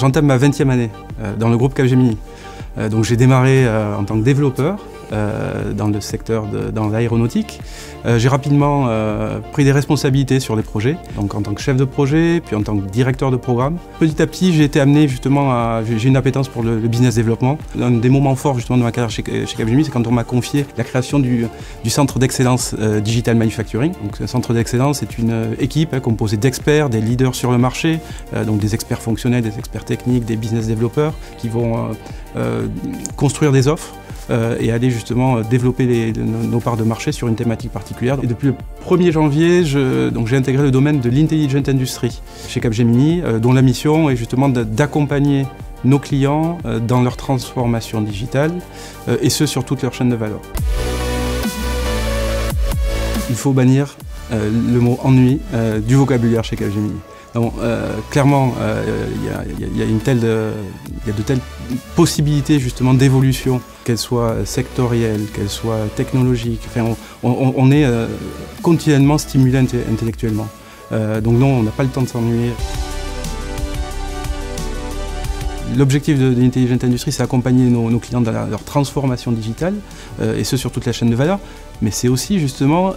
J'entame ma 20e année dans le groupe Capgemini. Donc j'ai démarré en tant que développeur dans le secteur dans l'aéronautique. J'ai rapidement pris des responsabilités sur les projets, donc en tant que chef de projet, puis en tant que directeur de programme. Petit à petit, j'ai été amené justement à... J'ai une appétence pour le business développement. Un des moments forts justement de ma carrière chez Capgemini, c'est quand on m'a confié la création du centre d'excellence Digital Manufacturing. Donc, ce centre d'excellence est une équipe composée d'experts, des leaders sur le marché, donc des experts fonctionnels, des experts techniques, des business développeurs qui vont construire des offres et aller justement développer nos parts de marché sur une thématique particulière. Et depuis le 1er janvier, j'ai intégré le domaine de l'Intelligent Industry chez Capgemini, dont la mission est justement d'accompagner nos clients dans leur transformation digitale, et ce sur toute leur chaîne de valeur. Il faut bannir le mot ennui du vocabulaire chez Capgemini. Donc, clairement, il y a de telles possibilités justement d'évolution, qu'elles soient sectorielles, qu'elles soient technologiques. Enfin, on est continuellement stimulé intellectuellement. Donc non, on n'a pas le temps de s'ennuyer. L'objectif de l'Intelligent Industry, c'est accompagner nos clients dans leur transformation digitale, et ce sur toute la chaîne de valeur, mais c'est aussi justement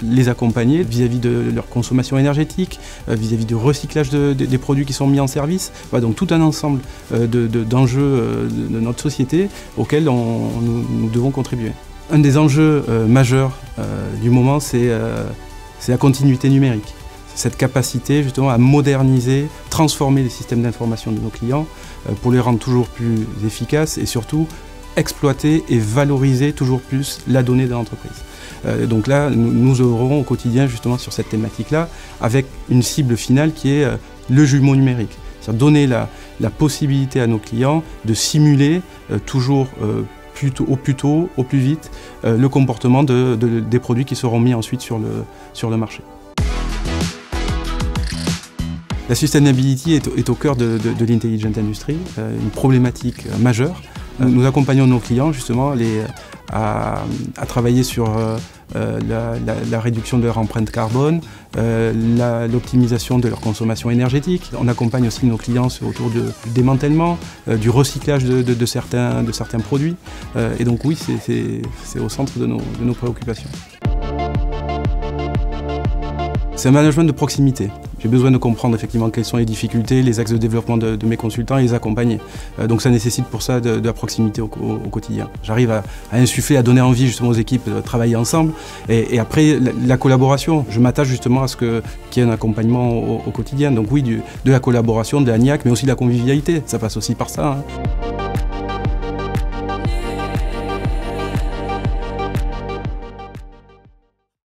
les accompagner vis-à-vis de leur consommation énergétique, vis-à-vis du recyclage des produits qui sont mis en service. Voilà, donc tout un ensemble d'enjeux de notre société auxquels nous devons contribuer. Un des enjeux majeurs du moment, c'est la continuité numérique. Cette capacité justement à moderniser, transformer les systèmes d'information de nos clients pour les rendre toujours plus efficaces et surtout exploiter et valoriser toujours plus la donnée de l'entreprise. Donc là, nous œuvrons au quotidien justement sur cette thématique-là avec une cible finale qui est le jumeau numérique. C'est-à-dire donner la possibilité à nos clients de simuler toujours au plus tôt, au plus vite, le comportement des produits qui seront mis ensuite sur le marché. La sustainability est au cœur de l'Intelligent Industry, une problématique majeure. Nous accompagnons nos clients justement à travailler sur la réduction de leur empreinte carbone, l'optimisation de leur consommation énergétique. On accompagne aussi nos clients autour du démantèlement, du recyclage de certains produits. Et donc oui, c'est au centre de nos préoccupations. C'est un management de proximité. J'ai besoin de comprendre effectivement quelles sont les difficultés, les axes de développement de mes consultants et les accompagner. Donc ça nécessite pour ça de la proximité au quotidien. J'arrive à insuffler, à donner envie justement aux équipes de travailler ensemble. Et après, la collaboration. Je m'attache justement à ce qu'il y ait un accompagnement au quotidien. Donc oui, de la collaboration, de la niaque, mais aussi de la convivialité. Ça passe aussi par ça. Hein.